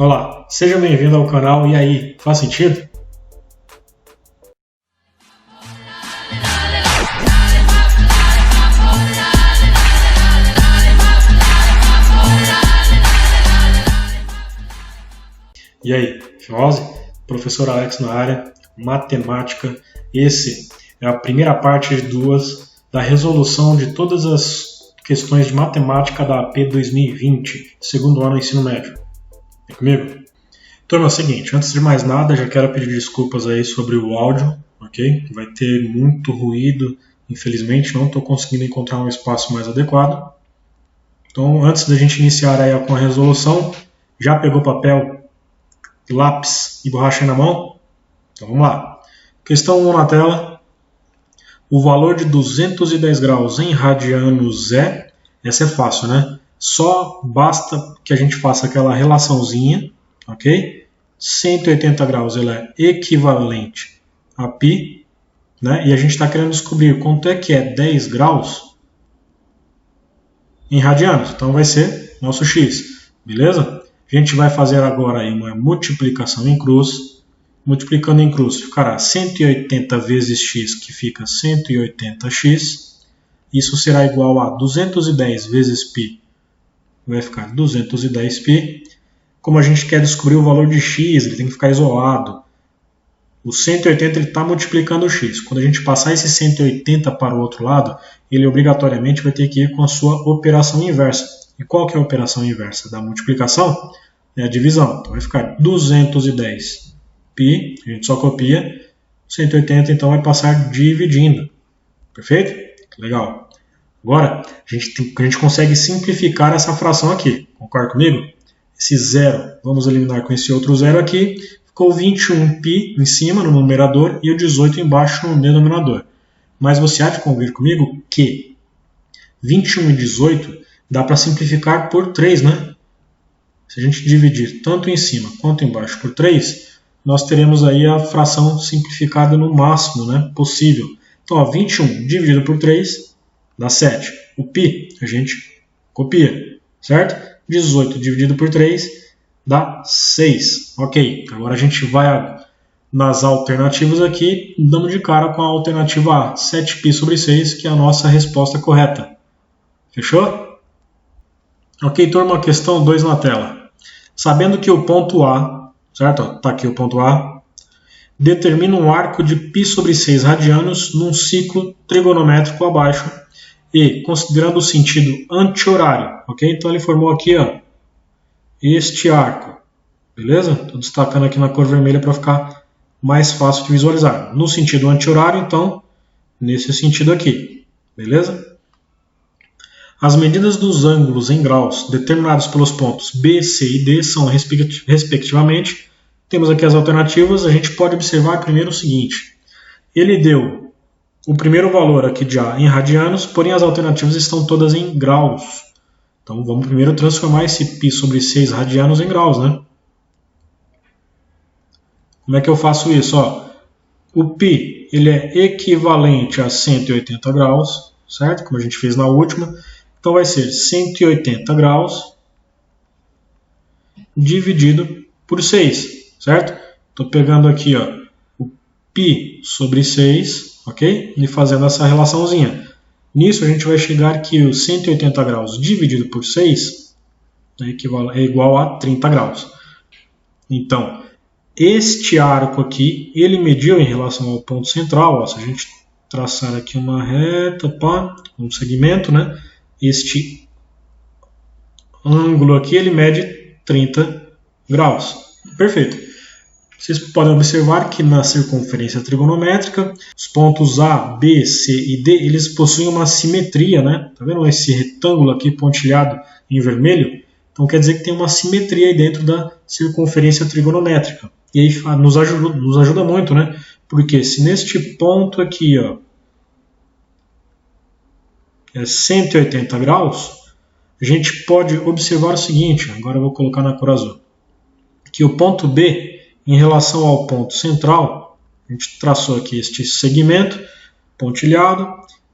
Olá, seja bem-vindo ao canal. E aí, faz sentido? E aí, Fimose? Professor Alex na área, matemática. Esse é a primeira parte de duas da resolução de todas as questões de matemática da AP 2020, segundo ano do ensino médio. Vem comigo? Turma, é o seguinte, antes de mais nada, já quero pedir desculpas aí sobre o áudio, ok? Vai ter muito ruído, infelizmente não estou conseguindo encontrar um espaço mais adequado. Então, antes da gente iniciar aí com a resolução, já pegou papel, lápis e borracha na mão? Então vamos lá. Questão 1 na tela. O valor de 210 graus em radianos é... Essa é fácil, né? Só basta que a gente faça aquela relaçãozinha, ok? 180 graus ela é equivalente a π, né? E a gente está querendo descobrir quanto é que é 10 graus em radianos. Então vai ser nosso x, beleza? A gente vai fazer agora aí uma multiplicação em cruz. Multiplicando em cruz ficará 180 vezes x, que fica 180x. Isso será igual a 210 vezes π, vai ficar 210π. Como a gente quer descobrir o valor de x, ele tem que ficar isolado. O 180 está multiplicando o x. Quando a gente passar esse 180 para o outro lado, ele obrigatoriamente vai ter que ir com a sua operação inversa. E qual que é a operação inversa da multiplicação? É a divisão. Então vai ficar 210π, a gente só copia. 180 então vai passar dividindo. Perfeito? Legal. Agora a gente consegue simplificar essa fração aqui. Concorda comigo? Esse zero, vamos eliminar com esse outro zero aqui. Ficou 21π em cima no numerador e o 18 embaixo no denominador. Mas você há de convir comigo que 21 e 18 dá para simplificar por 3, né? Se a gente dividir tanto em cima quanto embaixo por 3, nós teremos aí a fração simplificada no máximo, né, possível. Então, ó, 21 dividido por 3 dá 7. O π a gente copia, certo? 18 dividido por 3 dá 6. Ok, agora a gente vai nas alternativas aqui, dando de cara com a alternativa A, 7π sobre 6, que é a nossa resposta correta. Fechou? Ok, turma, questão 2 na tela. Sabendo que o ponto A, certo? Está aqui o ponto A, determina um arco de π sobre 6 radianos num ciclo trigonométrico abaixo e considerando o sentido anti-horário, ok? Então ele formou aqui, ó, este arco, beleza? Estou destacando aqui na cor vermelha para ficar mais fácil de visualizar. No sentido anti-horário, então, nesse sentido aqui, beleza? As medidas dos ângulos em graus determinados pelos pontos B, C e D são, respectivamente, temos aqui as alternativas. A gente pode observar primeiro o seguinte, ele deu o primeiro valor aqui de A em radianos, porém as alternativas estão todas em graus. Então vamos primeiro transformar esse π sobre 6 radianos em graus, né? Como é que eu faço isso? Ó, o π ele é equivalente a 180 graus, certo? Como a gente fez na última. Então vai ser 180 graus dividido por 6, certo? Estou pegando aqui, ó, o π sobre 6, ok? E fazendo essa relaçãozinha. Nisso a gente vai chegar que o 180 graus dividido por 6 é igual a 30 graus. Então, este arco aqui, ele mediu em relação ao ponto central. Ó, se a gente traçar aqui uma reta, pá, um segmento, né? Este ângulo aqui, ele mede 30 graus. Perfeito. Vocês podem observar que na circunferência trigonométrica, os pontos A, B, C e D, eles possuem uma simetria, né? Tá vendo esse retângulo aqui pontilhado em vermelho? Então quer dizer que tem uma simetria aí dentro da circunferência trigonométrica. E aí nos ajuda muito, né? Porque se neste ponto aqui, ó, é 180 graus, a gente pode observar o seguinte, agora eu vou colocar na cor azul, que o ponto B, em relação ao ponto central, a gente traçou aqui este segmento pontilhado,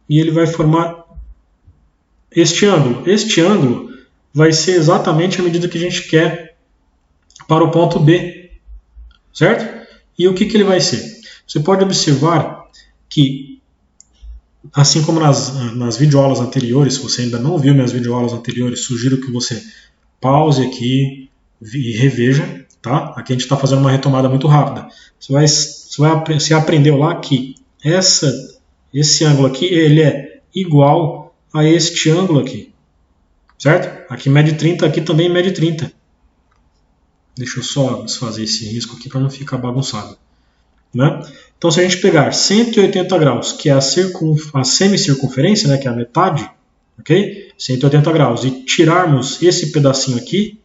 e ele vai formar este ângulo. Este ângulo vai ser exatamente a medida que a gente quer para o ponto B, certo? E o que ele vai ser? Você pode observar que, assim como nas videoaulas anteriores, se você ainda não viu minhas videoaulas anteriores, sugiro que você pause aqui e reveja, tá? Aqui a gente está fazendo uma retomada muito rápida. Você aprendeu lá que esse ângulo aqui ele é igual a este ângulo aqui, certo? Aqui mede 30, aqui também mede 30. Deixa eu só desfazer esse risco aqui para não ficar bagunçado, né? Então, se a gente pegar 180 graus, que é a semicircunferência, né, que é a metade, ok? 180 graus, e tirarmos esse pedacinho aqui,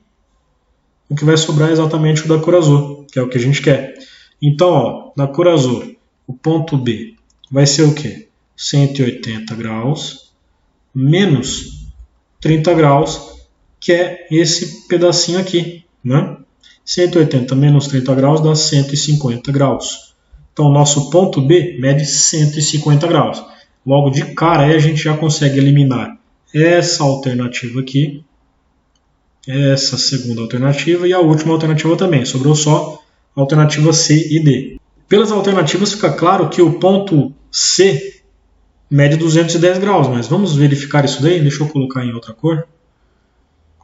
o que vai sobrar é exatamente o da cor azul, que é o que a gente quer. Então, ó, na cor azul, o ponto B vai ser o quê? 180 graus menos 30 graus, que é esse pedacinho aqui, né? 180 menos 30 graus dá 150 graus. Então, o nosso ponto B mede 150 graus. Logo de cara, aí a gente já consegue eliminar essa alternativa aqui, essa segunda alternativa e a última alternativa também. Sobrou só a alternativa C e D. Pelas alternativas fica claro que o ponto C mede 210 graus, mas vamos verificar isso daí? Deixa eu colocar em outra cor. Vou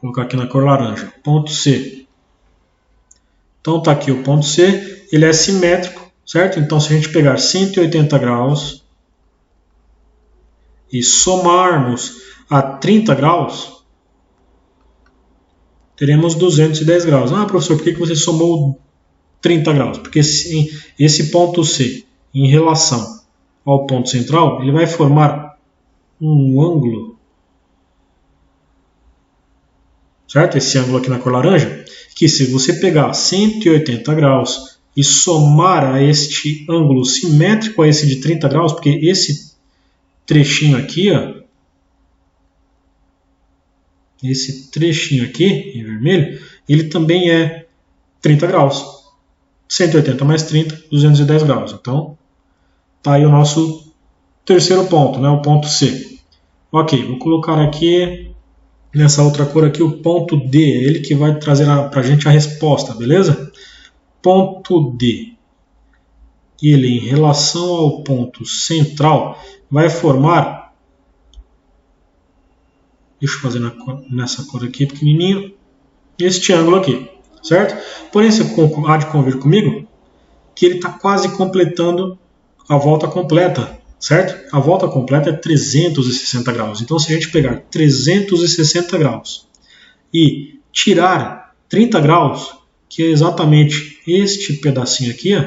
colocar aqui na cor laranja. Ponto C. Então está aqui o ponto C, ele é simétrico, certo? Então se a gente pegar 180 graus e somarmos a 30 graus, teremos 210 graus. Ah, professor, por que você somou 30 graus? Porque esse ponto C, em relação ao ponto central, ele vai formar um ângulo, certo? Esse ângulo aqui na cor laranja, que se você pegar 180 graus e somar a este ângulo simétrico a esse de 30 graus, porque esse trechinho aqui, ó, esse trechinho aqui, em vermelho, ele também é 30 graus. 180 mais 30, 210 graus. Então, tá aí o nosso terceiro ponto, né? O ponto C. Ok, vou colocar aqui nessa outra cor aqui o ponto D, é ele que vai trazer para a gente a resposta, beleza? Ponto D, ele em relação ao ponto central vai formar, deixa eu fazer nessa cor aqui pequenininho, este ângulo aqui, certo? Porém, você há de convir comigo que ele está quase completando a volta completa, certo? A volta completa é 360 graus. Então, se a gente pegar 360 graus e tirar 30 graus, que é exatamente este pedacinho aqui, ó,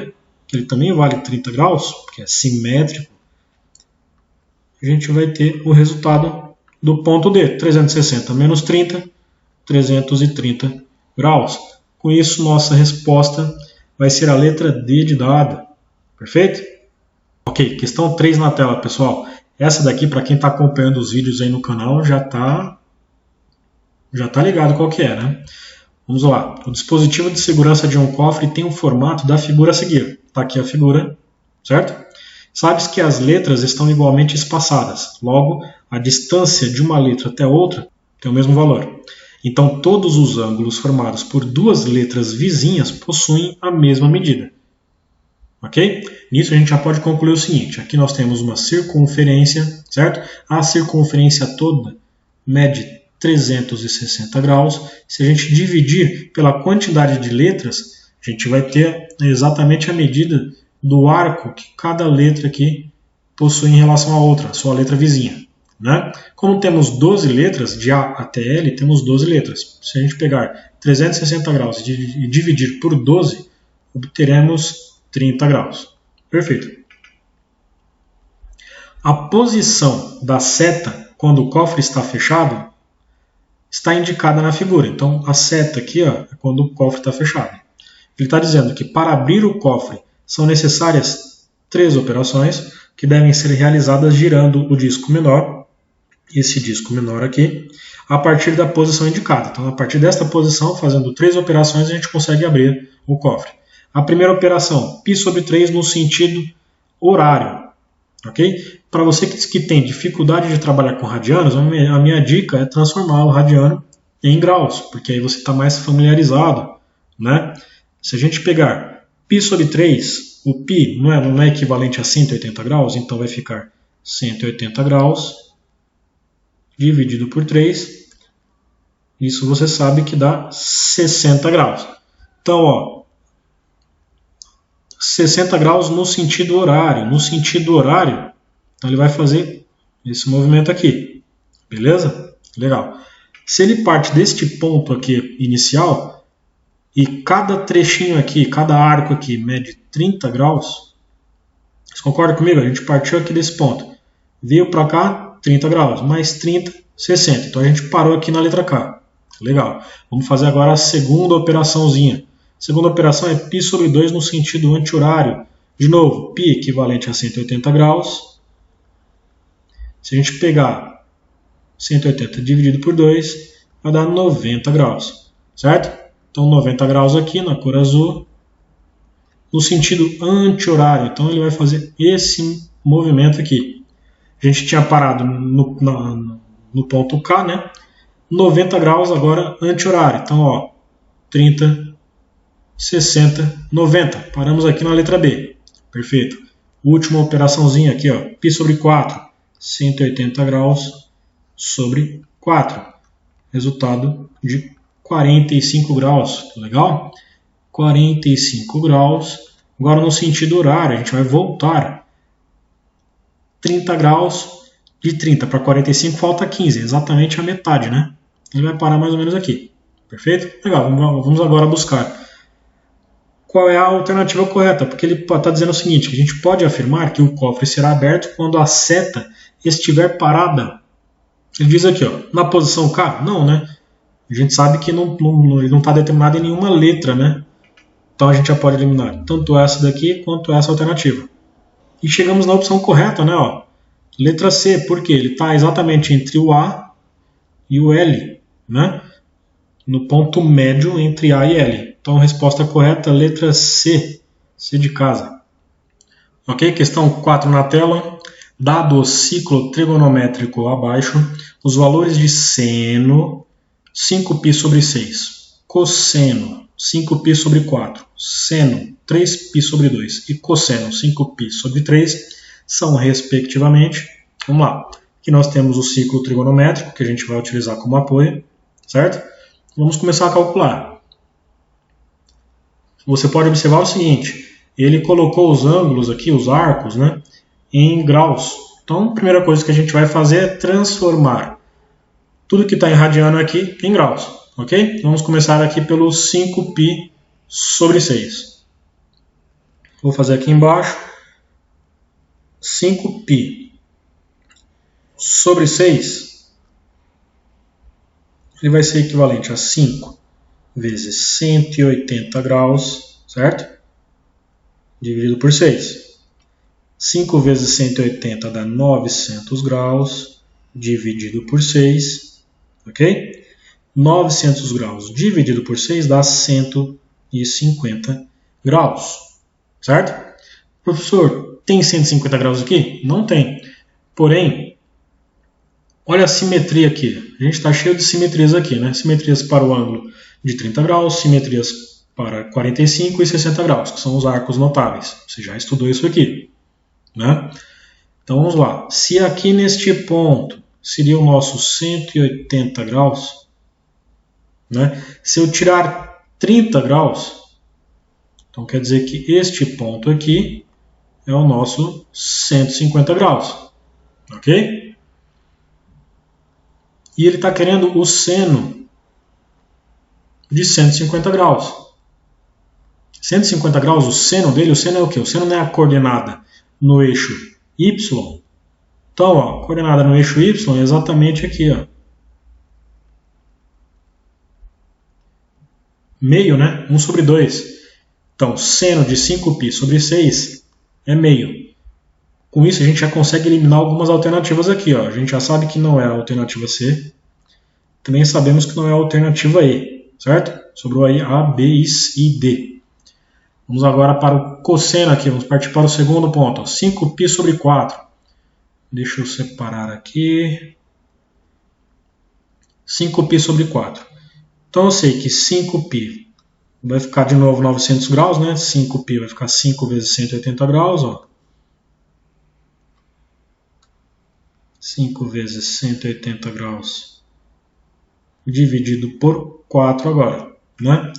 que ele também vale 30 graus, porque é simétrico, a gente vai ter o resultado do ponto D. 360 menos 30, 330 graus. Com isso, nossa resposta vai ser a letra D de dado. Perfeito? Ok, questão 3 na tela, pessoal. Essa daqui, para quem está acompanhando os vídeos aí no canal, já tá ligado qual que é, né? Vamos lá. O dispositivo de segurança de um cofre tem o formato da figura a seguir. Está aqui a figura, certo? Sabe-se que as letras estão igualmente espaçadas. Logo, a distância de uma letra até outra tem o mesmo valor. Então, todos os ângulos formados por duas letras vizinhas possuem a mesma medida. Ok? Nisso a gente já pode concluir o seguinte. Aqui nós temos uma circunferência, certo? A circunferência toda mede 360 graus. Se a gente dividir pela quantidade de letras, a gente vai ter exatamente a medida do arco que cada letra aqui possui em relação à outra, a sua letra vizinha, né? Como temos 12 letras, de A até L, temos 12 letras. Se a gente pegar 360 graus e dividir por 12, obteremos 30 graus. Perfeito. A posição da seta quando o cofre está fechado está indicada na figura. Então, a seta aqui, ó, é quando o cofre está fechado. Ele está dizendo que para abrir o cofre são necessárias 3 operações que devem ser realizadas girando o disco menor, esse disco menor aqui, a partir da posição indicada. Então, a partir desta posição, fazendo 3 operações, a gente consegue abrir o cofre. A primeira operação, π sobre 3 no sentido horário. Okay? Para você que tem dificuldade de trabalhar com radianos, a minha dica é transformar o radiano em graus, porque aí você está mais familiarizado, né? Se a gente pegar π sobre 3, o π não é equivalente a 180 graus, então vai ficar 180 graus dividido por 3. Isso você sabe que dá 60 graus. Então, ó, 60 graus no sentido horário. No sentido horário, então ele vai fazer esse movimento aqui. Beleza? Legal. Se ele parte deste ponto aqui inicial, e cada trechinho aqui, cada arco aqui mede 30 graus, você concorda comigo? A gente partiu aqui desse ponto. Veio para cá, 30 graus. Mais 30, 60. Então a gente parou aqui na letra K. Legal. Vamos fazer agora a segunda operaçãozinha. A segunda operação é π sobre 2 no sentido anti-horário. De novo, π equivalente a 180 graus. Se a gente pegar 180 dividido por 2, vai dar 90 graus. Certo? Então 90 graus aqui na cor azul. No sentido anti-horário. Então ele vai fazer esse movimento aqui. A gente tinha parado no ponto K, né? 90 graus agora anti-horário. Então, ó, 30, 60, 90. Paramos aqui na letra B. Perfeito. Última operaçãozinha aqui, ó, π sobre 4. 180 graus sobre 4. Resultado de 45 graus. Legal? 45 graus. Agora no sentido horário, a gente vai voltar. 30 graus. De 30 para 45 falta 15. Exatamente a metade, né? Ele vai parar mais ou menos aqui. Perfeito? Legal, vamos agora buscar qual é a alternativa correta, porque ele está dizendo o seguinte, que a gente pode afirmar que o cofre será aberto quando a seta estiver parada. Ele diz aqui, ó, na posição K? Não, né? A gente sabe que ele não está determinado em nenhuma letra, né? Então a gente já pode eliminar tanto essa daqui quanto essa alternativa. E chegamos na opção correta, né? Ó, letra C, porque ele está exatamente entre o A e o L, né? No ponto médio entre A e L. Então, resposta correta, letra C. C de casa. Ok? Questão 4 na tela. Dado o ciclo trigonométrico abaixo, os valores de seno, 5π sobre 6. Cosseno, 5π sobre 4. Seno, 3π sobre 2. E cosseno, 5π sobre 3, são, respectivamente, vamos lá. Aqui nós temos o ciclo trigonométrico, que a gente vai utilizar como apoio, certo? Vamos começar a calcular. Você pode observar o seguinte, ele colocou os ângulos aqui, os arcos, né, em graus. Então, a primeira coisa que a gente vai fazer é transformar tudo que está em radiano aqui em graus, ok? Vamos começar aqui pelo 5π sobre 6. Vou fazer aqui embaixo, 5π sobre 6, ele vai ser equivalente a 5 vezes 180 graus, certo? Dividido por 6. 5 vezes 180 dá 900 graus, dividido por 6, ok? 900 graus dividido por 6 dá 150 graus, certo? Professor, tem 150 graus aqui? Não tem. Porém, olha a simetria aqui. A gente está cheio de simetrias aqui, né? Simetrias para o ângulo de 30 graus, simetrias para 45 e 60 graus, que são os arcos notáveis. Você já estudou isso aqui, né? Então vamos lá. Se aqui neste ponto seria o nosso 180 graus, né? Se eu tirar 30 graus, então quer dizer que este ponto aqui é o nosso 150 graus, ok? E ele está querendo o seno de 150 graus. 150 graus, o seno dele, o seno é o quê? O seno não é a coordenada no eixo Y. Então, ó, a coordenada no eixo Y é exatamente aqui, ó. Meio, né? 1 sobre 2. Então, seno de 5π sobre 6 é meio. Com isso, a gente já consegue eliminar algumas alternativas aqui, ó. A gente já sabe que não é a alternativa C. Também sabemos que não é a alternativa E, certo? Sobrou aí A, B e D. Vamos agora para o cosseno aqui. Vamos partir para o segundo ponto, ó. 5π sobre 4. Deixa eu separar aqui. 5π sobre 4. Então, eu sei que 5π vai ficar de novo 900 graus, né? 5π vai ficar 5 vezes 180 graus, ó. 5 vezes 180 graus dividido por 4 agora, né?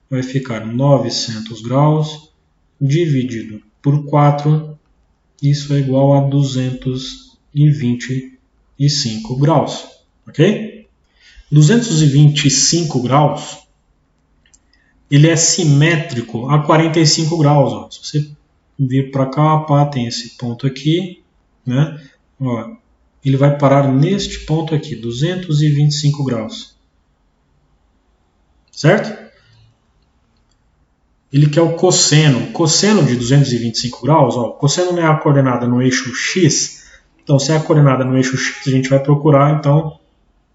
Vai ficar 900 graus dividido por 4, isso é igual a 225 graus, ok? 225 graus, ele é simétrico a 45 graus. Ó. Se você vir para cá, pá, tem esse ponto aqui, né? Ó, ele vai parar neste ponto aqui, 225 graus. Certo? Ele quer o cosseno. O cosseno de 225 graus, ó, o cosseno não é a coordenada no eixo x. Então, se é a coordenada no eixo x, a gente vai procurar, então,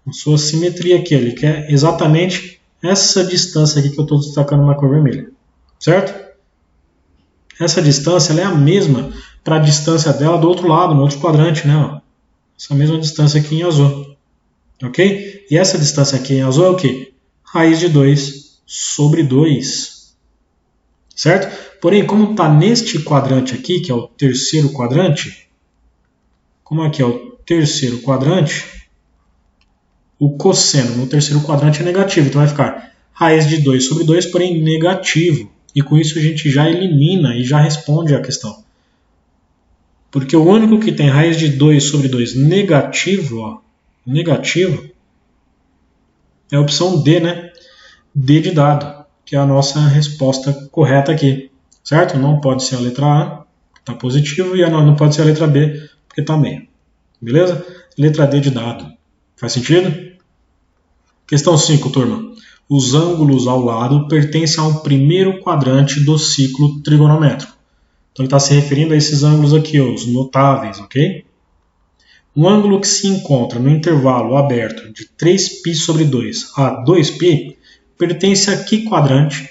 a sua simetria aqui. Ele quer exatamente essa distância aqui que eu estou destacando na cor vermelha. Certo? Essa distância ela é a mesma para a distância dela do outro lado, no outro quadrante, né? Ó. Essa mesma distância aqui em azul. Ok? E essa distância aqui em azul é o quê? Raiz de 2 sobre 2. Certo? Porém, como está neste quadrante aqui, que é o terceiro quadrante, como aqui é o terceiro quadrante, o cosseno no terceiro quadrante é negativo. Então vai ficar raiz de 2 sobre 2, porém negativo. E com isso a gente já elimina e já responde a questão. Porque o único que tem raiz de 2 sobre 2 negativo, ó, negativo, é a opção D, né? D de dado, que é a nossa resposta correta aqui. Certo? Não pode ser a letra A, que está positivo, e não pode ser a letra B, porque está meio. Beleza? Letra D de dado. Faz sentido? Questão 5, turma. Os ângulos ao lado pertencem ao primeiro quadrante do ciclo trigonométrico. Então ele está se referindo a esses ângulos aqui, ó, os notáveis, ok? Um ângulo que se encontra no intervalo aberto de 3π sobre 2 a 2π pertence a que quadrante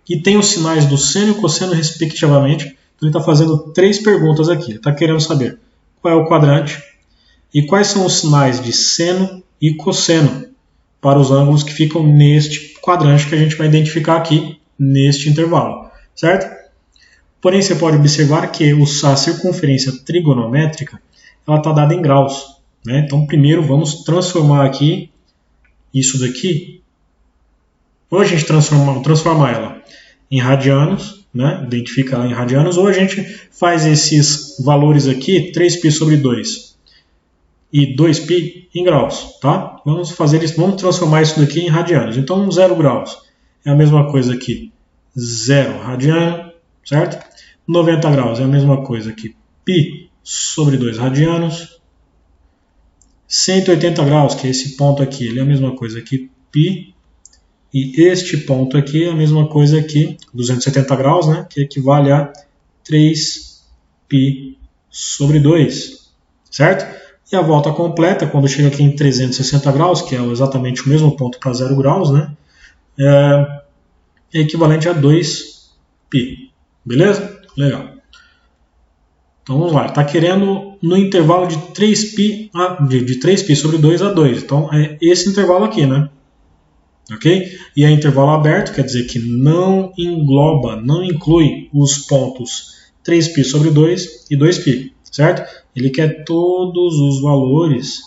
e tem os sinais do seno e cosseno respectivamente. Então ele está fazendo 3 perguntas aqui. Ele está querendo saber qual é o quadrante e quais são os sinais de seno e cosseno para os ângulos que ficam neste quadrante que a gente vai identificar aqui neste intervalo, certo? Porém, você pode observar que a circunferência trigonométrica ela está dada em graus. Né? Então, primeiro vamos transformar aqui isso daqui. Ou a gente transforma ela em radianos, né? Identifica ela em radianos, ou a gente faz esses valores aqui, 3π sobre 2 e 2π em graus. Tá? Vamos transformar isso daqui em radianos. Então, 0 graus é a mesma coisa aqui, 0 radiano. Certo? 90 graus é a mesma coisa que π sobre 2 radianos. 180 graus, que é esse ponto aqui, ele é a mesma coisa que π. E este ponto aqui é a mesma coisa que 270 graus, né? Que equivale a 3π sobre 2. Certo? E a volta completa, quando chega aqui em 360 graus, que é exatamente o mesmo ponto para 0 graus, né? É equivalente a 2π. Beleza? Legal. Então vamos lá. Está querendo no intervalo de 3π, de 3π sobre 2 a 2. Então é esse intervalo aqui, né? Ok? E é intervalo aberto, quer dizer que não engloba, não inclui os pontos 3π sobre 2 e 2π. Certo? Ele quer todos os valores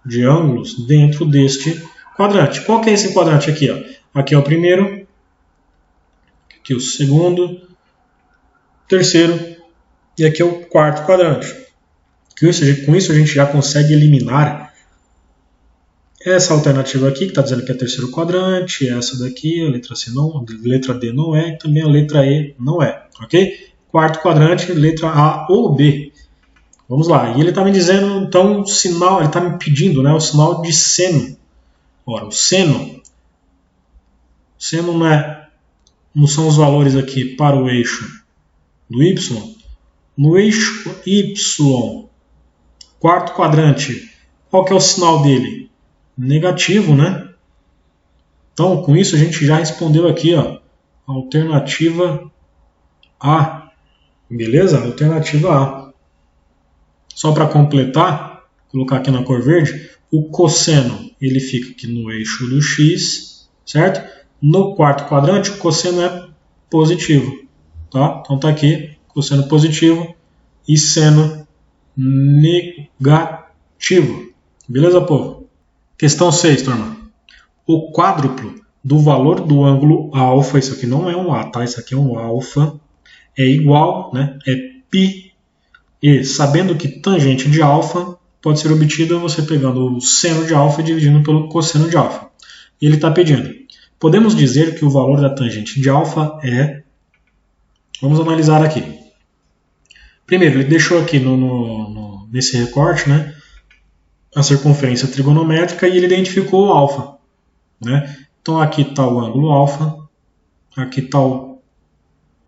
de ângulos dentro deste quadrante. Qual que é esse quadrante aqui? Ó? Aqui é o primeiro. Aqui o segundo, terceiro e aqui é o quarto quadrante. Com isso a gente já consegue eliminar essa alternativa aqui, que está dizendo que é terceiro quadrante, essa daqui, a letra C não, a letra D não é, e também a letra E não é. Ok? Quarto quadrante, letra A ou B. Vamos lá. E ele está me dizendo, então, o sinal, ele está me pedindo, né, o sinal de seno. Ora, o seno não são os valores aqui para o eixo do y. No eixo y, quarto quadrante, qual que é o sinal dele? Negativo, né? Então, com isso a gente já respondeu aqui, ó, alternativa A. Beleza? Alternativa A. Só para completar, colocar aqui na cor verde, o cosseno ele fica aqui no eixo do x, certo? No quarto quadrante, o cosseno é positivo. Tá? Então está aqui, cosseno positivo e seno negativo. Beleza, povo? Questão 6, turma. O quádruplo do valor do ângulo alfa, isso aqui não é um A, tá? Isso aqui é um alfa, é igual, né? É π. E sabendo que tangente de alfa pode ser obtida você pegando o seno de alfa e dividindo pelo cosseno de alfa. E ele está pedindo. Podemos dizer que o valor da tangente de alfa é... Vamos analisar aqui. Primeiro, ele deixou aqui nesse recorte, né, a circunferência trigonométrica e ele identificou o alfa. Né? Então aqui está o ângulo alfa, aqui está o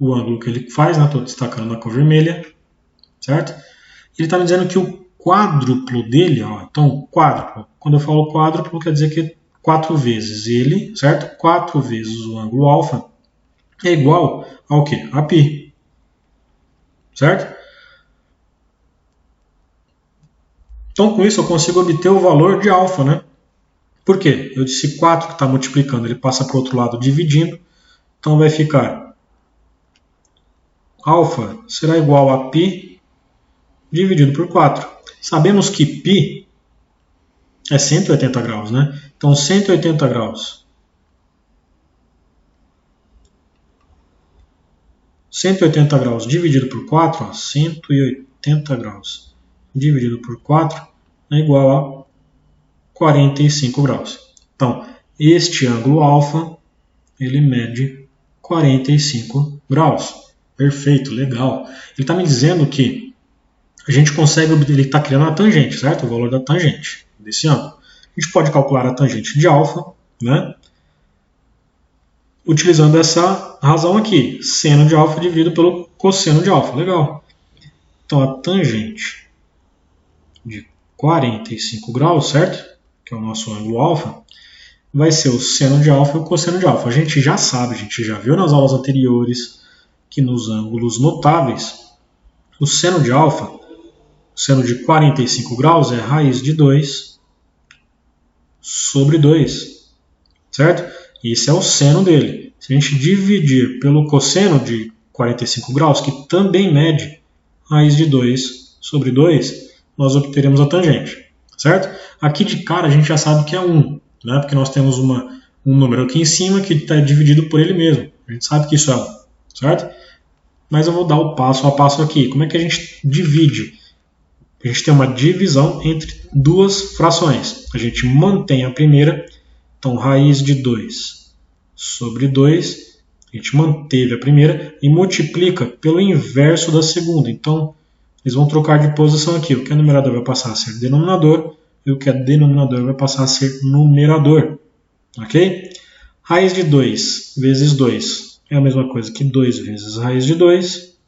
ângulo que ele faz, estou destacando na cor vermelha, certo? Ele está me dizendo que o quádruplo dele, então quádruplo, quando eu falo quádruplo quer dizer que 4 vezes ele, certo? 4 vezes o ângulo alfa é igual ao quê? A π, certo? Então com isso eu consigo obter o valor de alfa, né? Por quê? Eu disse 4 que está multiplicando, ele passa para o outro lado dividindo. Então vai ficar alfa será igual a π dividido por 4. Sabemos que π é 180 graus, né? Então 180 graus. 180 graus dividido por 4, 180 graus dividido por 4 é igual a 45 graus. Então, este ângulo alfa, ele mede 45 graus. Perfeito, legal. Ele está me dizendo que a gente consegue, ele está criando a tangente, certo? O valor da tangente desse ângulo. A gente pode calcular a tangente de alfa, né? Utilizando essa razão aqui, seno de alfa dividido pelo cosseno de alfa. Legal. Então, a tangente de 45 graus, certo? Que é o nosso ângulo alfa, vai ser o seno de alfa e o cosseno de alfa. A gente já sabe, a gente já viu nas aulas anteriores que nos ângulos notáveis, o seno de alfa, o seno de 45 graus é raiz de 2 sobre 2, certo? E esse é o seno dele. Se a gente dividir pelo cosseno de 45 graus, que também mede raiz de 2 sobre 2, nós obteremos a tangente, certo? Aqui de cara a gente já sabe que é 1, né? Porque nós temos um número aqui em cima que está dividido por ele mesmo. A gente sabe que isso é 1, certo? Mas eu vou dar o passo a passo aqui. Como é que a gente divide? A gente tem uma divisão entre duas frações. A gente mantém a primeira, então raiz de 2 sobre 2, a gente manteve a primeira e multiplica pelo inverso da segunda. Então, eles vão trocar de posição aqui. O que é numerador vai passar a ser denominador e o que é denominador vai passar a ser numerador. Ok? Raiz de 2 vezes 2 é a mesma coisa que 2 vezes raiz de 2.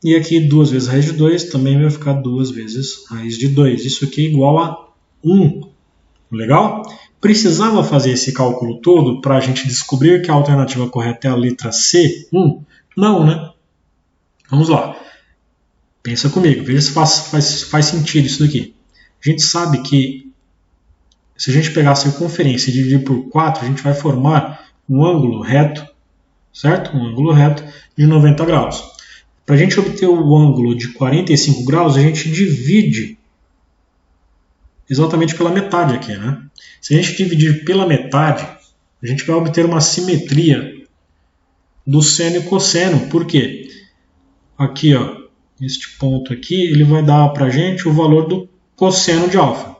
E aqui 2 vezes raiz de 2 também vai ficar 2 vezes raiz de 2. Isso aqui é igual a 1. Legal? Precisava fazer esse cálculo todo para a gente descobrir que a alternativa correta é a letra C, 1? Não, né? Vamos lá. Pensa comigo, veja se faz sentido isso daqui. A gente sabe que se a gente pegar a circunferência e dividir por 4, a gente vai formar um ângulo reto, certo? Um ângulo reto de 90 graus. Para a gente obter o ângulo de 45 graus, a gente divide exatamente pela metade aqui, né? Se a gente dividir pela metade, a gente vai obter uma simetria do seno e cosseno. Por quê? Aqui, ó, este ponto aqui, ele vai dar para a gente o valor do cosseno de alfa.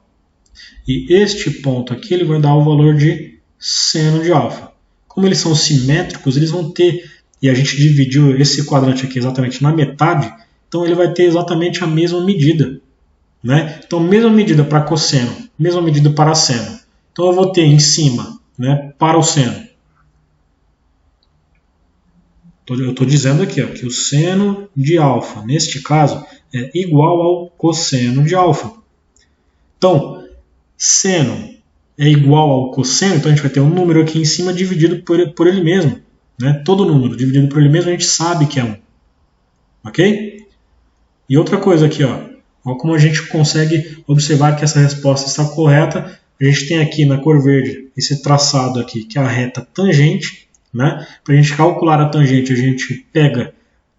E este ponto aqui, ele vai dar o valor de seno de alfa. Como eles são simétricos, eles vão ter, e a gente dividiu esse quadrante aqui exatamente na metade, então ele vai ter exatamente a mesma medida. Né? Então, mesma medida para cosseno, mesma medida para seno. Então, eu vou ter em cima, né, para o seno. Eu estou dizendo aqui, ó, que o seno de alfa, neste caso, é igual ao cosseno de alfa. Então, seno é igual ao cosseno, então a gente vai ter um número aqui em cima dividido por ele mesmo. Né? Todo número dividido por ele mesmo a gente sabe que é 1. Ok? E outra coisa aqui, ó. Olha como a gente consegue observar que essa resposta está correta. a gente tem aqui na cor verde esse traçado aqui, que é a reta tangente, né? Para a gente calcular a tangente, a gente pega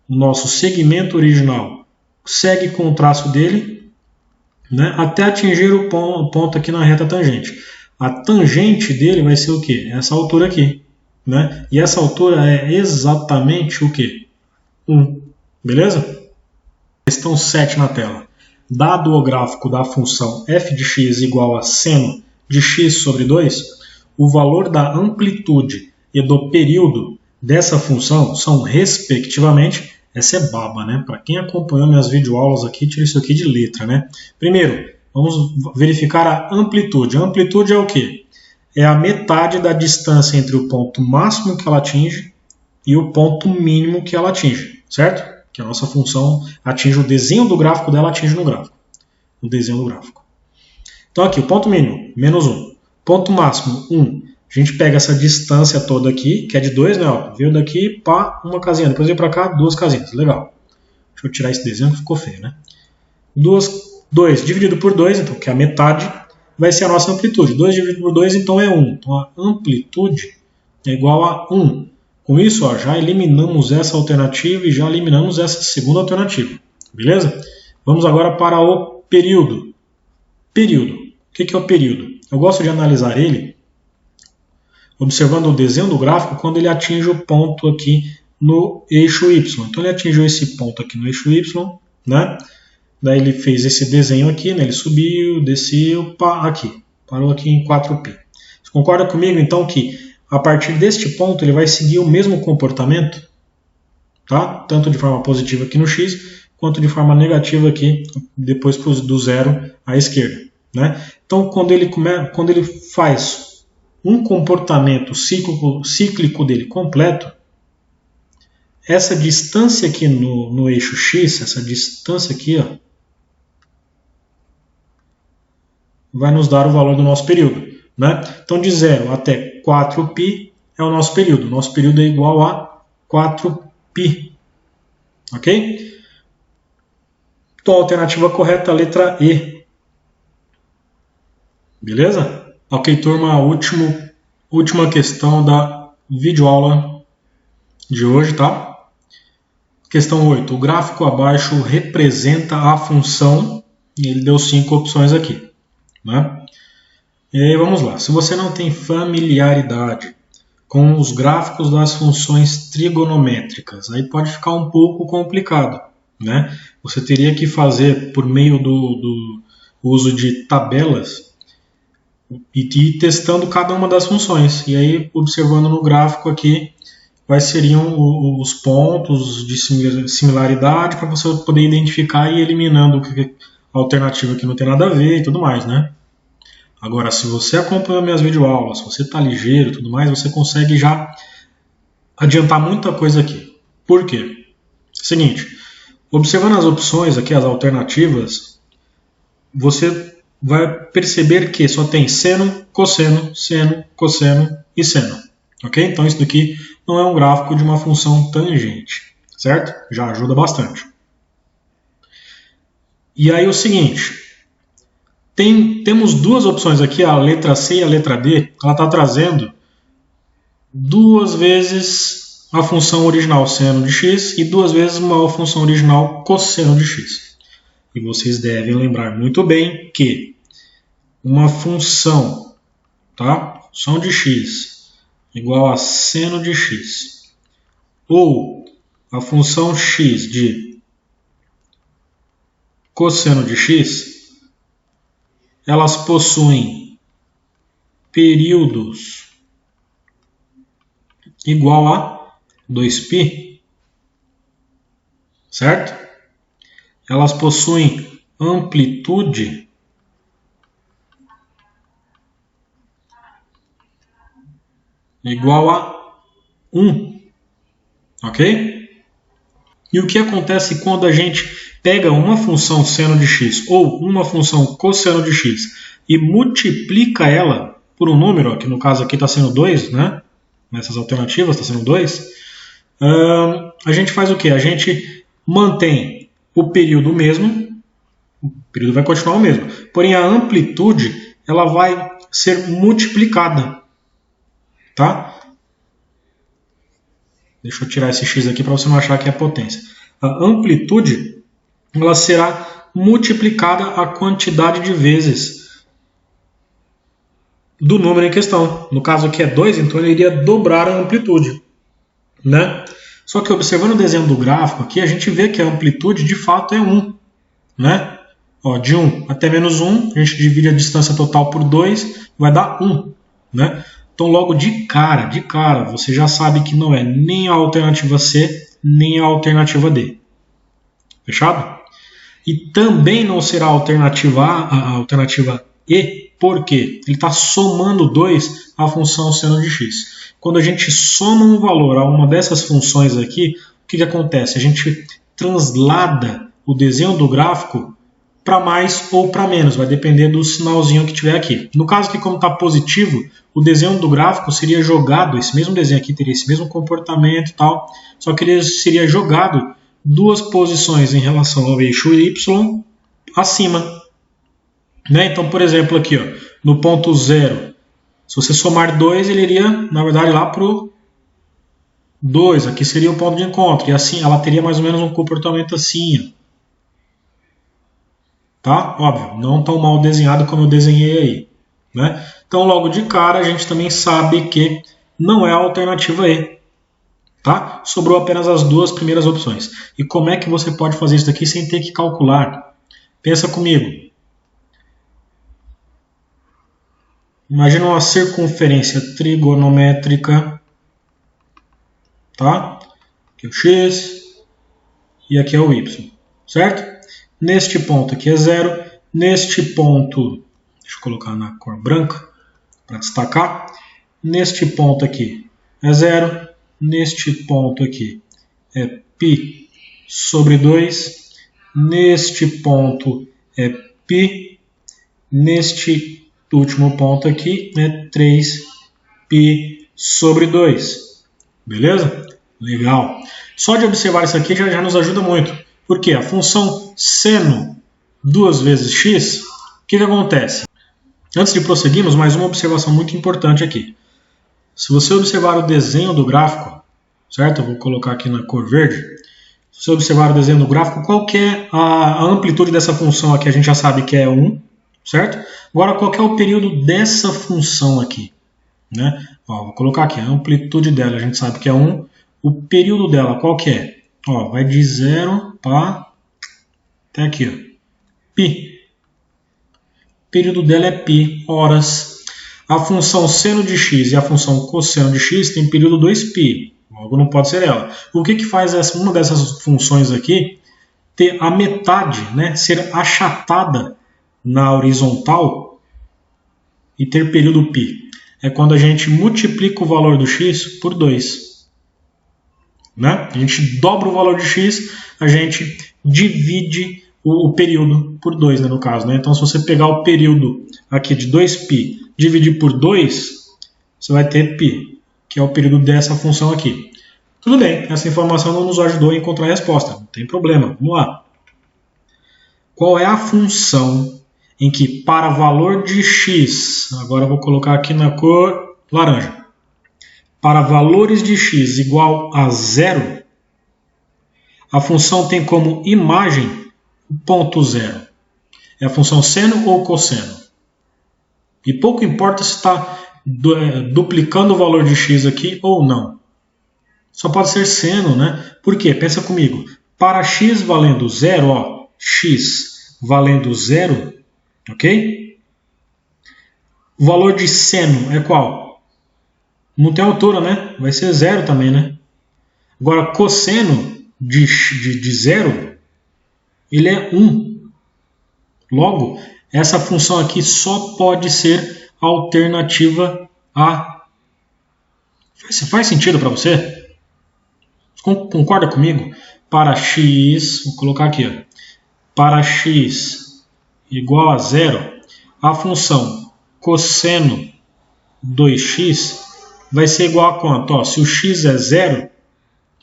o nosso segmento original, segue com o traço dele, né? Até atingir o ponto aqui na reta tangente. A tangente dele vai ser o quê? Essa altura aqui, né? E essa altura é exatamente o quê? 1. Beleza? Questão 7 na tela. Dado o gráfico da função f de x igual a seno de x sobre 2, o valor da amplitude e do período dessa função são, respectivamente, essa é baba, né? Para quem acompanhou minhas videoaulas aqui, tira isso aqui de letra, né? Primeiro, vamos verificar a amplitude. A amplitude é o quê? É a metade da distância entre o ponto máximo que ela atinge e o ponto mínimo que ela atinge, certo? Que a nossa função atinge o desenho do gráfico dela, atinge no gráfico. O desenho do gráfico. Então aqui, o ponto mínimo, menos 1. Ponto máximo, 1. A gente pega essa distância toda aqui, que é de 2, né? Ó, veio daqui, pá, uma casinha. Depois veio para cá, 2 casinhas. Legal. Deixa eu tirar esse desenho que ficou feio, né? 2 dividido por 2, então, que é a metade, vai ser a nossa amplitude. 2 dividido por 2, então é 1. Então a amplitude é igual a 1. Com isso, ó, já eliminamos essa alternativa e já eliminamos essa segunda alternativa. Beleza? Vamos agora para o período. Período. O que é o período? Eu gosto de analisar ele observando o desenho do gráfico quando ele atinge o ponto aqui no eixo Y. Então ele atingiu esse ponto aqui no eixo Y, né? Daí ele fez esse desenho aqui, né? Ele subiu, desceu, pá, aqui. Parou aqui em 4π. Você concorda comigo então que a partir deste ponto ele vai seguir o mesmo comportamento, tá? Tanto de forma positiva aqui no x, quanto de forma negativa aqui, depois do zero à esquerda, né? Então quando ele faz um comportamento cíclico dele completo, essa distância aqui no eixo x, essa distância aqui, ó, vai nos dar o valor do nosso período, né? Então de 0 até 4π é o nosso período. Nosso período é igual a 4π. Ok? Então a alternativa correta é a letra E. Beleza? Ok, turma, última questão da videoaula de hoje, tá? Questão 8. O gráfico abaixo representa a função, e ele deu 5 opções aqui, né? E aí vamos lá. Se você não tem familiaridade com os gráficos das funções trigonométricas, aí pode ficar um pouco complicado, né? Você teria que fazer por meio do uso de tabelas e ir testando cada uma das funções. E aí, observando no gráfico aqui, quais seriam os pontos de similaridade para você poder identificar e ir eliminando a alternativa que não tem nada a ver e tudo mais, né? Agora, se você acompanha minhas videoaulas, se você está ligeiro e tudo mais, você consegue já adiantar muita coisa aqui. Por quê? Seguinte, observando as opções aqui, as alternativas, você vai perceber que só tem seno, cosseno, seno, cosseno e seno. Ok? Então isso daqui não é um gráfico de uma função tangente, certo? Já ajuda bastante. E aí o seguinte, temos duas opções aqui, a letra C e a letra D, ela está trazendo 2 vezes a função original seno de x e 2 vezes uma função original cosseno de x. E vocês devem lembrar muito bem que uma função, tá? Função de x igual a seno de x ou a função x de cosseno de x, elas possuem períodos igual a 2π, certo? Elas possuem amplitude igual a 1, ok? E o que acontece quando a gente pega uma função seno de x ou uma função cosseno de x e multiplica ela por um número, que no caso aqui está sendo 2, né? Nessas alternativas está sendo 2, a gente faz o quê? A gente mantém o período mesmo, o período vai continuar o mesmo, porém a amplitude ela vai ser multiplicada, tá? Deixa eu tirar esse x aqui para você não achar que é a potência. A amplitude, ela será multiplicada a quantidade de vezes do número em questão. No caso aqui é 2, então ele iria dobrar a amplitude, né? Só que observando o desenho do gráfico aqui, a gente vê que a amplitude de fato é 1, né? Ó, de 1 até menos 1, a gente divide a distância total por 2, vai dar 1, né? Então logo de cara, você já sabe que não é nem a alternativa C, nem a alternativa D. Fechado? E também não será a alternativa A, a alternativa E, porque ele está somando 2 à função seno de x. Quando a gente soma um valor a uma dessas funções aqui, o que acontece? A gente translada o desenho do gráfico para mais ou para menos, vai depender do sinalzinho que tiver aqui. No caso aqui, como está positivo, o desenho do gráfico seria jogado, esse mesmo desenho aqui teria esse mesmo comportamento e tal, só que ele seria jogado 2 posições em relação ao eixo Y acima. Né? Então, por exemplo, aqui ó, no ponto 0, se você somar 2, ele iria, na verdade, lá para o 2, aqui seria o ponto de encontro, e assim ela teria mais ou menos um comportamento assim, ó. Tá? Óbvio, não tão mal desenhado como eu desenhei aí, né? Então, logo de cara, a gente também sabe que não é a alternativa E. Tá? Sobrou apenas as 2 primeiras opções. E como é que você pode fazer isso daqui sem ter que calcular? Pensa comigo. Imagina uma circunferência trigonométrica. Tá? Aqui é o x e aqui é o y. Certo? Neste ponto aqui é 0. Neste ponto, deixa eu colocar na cor branca para destacar. Neste ponto aqui é 0. Neste ponto aqui é π sobre 2. Neste ponto é π. Neste último ponto aqui é 3π sobre 2. Beleza? Legal. Só de observar isso aqui já nos ajuda muito. Porque a função seno 2 vezes x, o que acontece? Antes de prosseguirmos, mais uma observação muito importante aqui. Se você observar o desenho do gráfico, certo? Eu vou colocar aqui na cor verde. Se você observar o desenho do gráfico, qual que é a amplitude dessa função aqui? A gente já sabe que é 1, certo? Agora, qual que é o período dessa função aqui? Né? Ó, vou colocar aqui, a amplitude dela, a gente sabe que é 1. O período dela, qual que é? Ó, vai de 0 para até aqui, ó, π. O período dela é π, horas. A função seno de x e a função cosseno de x tem período 2π. Logo não pode ser ela. O que faz uma dessas funções aqui ter a metade, né, ser achatada na horizontal e ter período π? É quando a gente multiplica o valor do x por 2. Né? A gente dobra o valor de x, a gente divide o período por 2, né, no caso. Né? Então, se você pegar o período aqui de 2π, dividir por 2, você vai ter π, que é o período dessa função aqui. Tudo bem, essa informação não nos ajudou a encontrar a resposta, não tem problema, vamos lá. Qual é a função em que para valor de x, agora eu vou colocar aqui na cor laranja, para valores de x igual a 0, a função tem como imagem o ponto 0. É a função seno ou cosseno? E pouco importa se está duplicando o valor de x aqui ou não. Só pode ser seno, né? Por quê? Pensa comigo. Para x valendo 0, ó, x valendo 0, ok? O valor de seno é qual? Não tem altura, né? Vai ser 0 também, né? Agora, cosseno de 0, ele é 1. Logo, essa função aqui só pode ser alternativa A. Faz sentido para você? Concorda comigo? Para x, vou colocar aqui, ó, para x igual a 0, a função cosseno 2x vai ser igual a quanto? Ó, se o x é 0,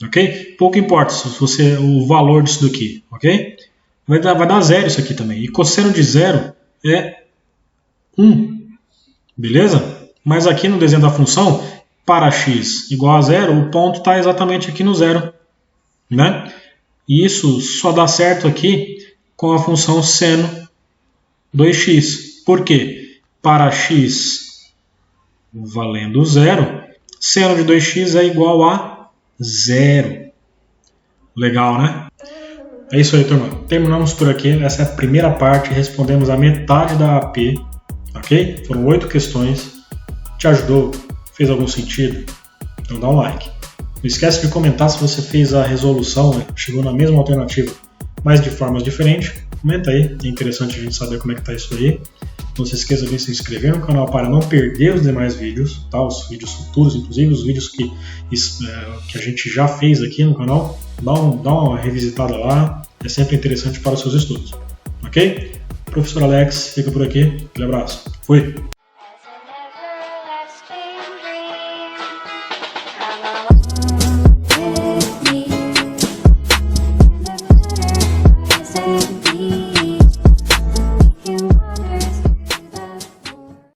ok? Pouco importa se você, o valor disso daqui, ok? Vai dar 0 isso aqui também. E cosseno de 0 é 1. Beleza? Mas aqui no desenho da função, para x igual a 0, o ponto está exatamente aqui no 0. Né? E isso só dá certo aqui com a função seno 2x. Por quê? Para x valendo 0, seno de 2x é igual a 0. Legal, né? É isso aí, turma. Terminamos por aqui. Essa é a primeira parte. Respondemos a metade da AP. Ok? Foram 8 questões. Te ajudou? Fez algum sentido? Então dá um like. Não esquece de comentar se você fez a resolução, né? Chegou na mesma alternativa, mas de formas diferentes. Comenta aí, é interessante a gente saber como é que tá isso aí. Não se esqueça de se inscrever no canal para não perder os demais vídeos, tá? Os vídeos futuros, inclusive os vídeos que a gente já fez aqui no canal. Dá uma revisitada lá, é sempre interessante para os seus estudos. Ok? Professor Alex, fica por aqui. Aquele abraço. Fui!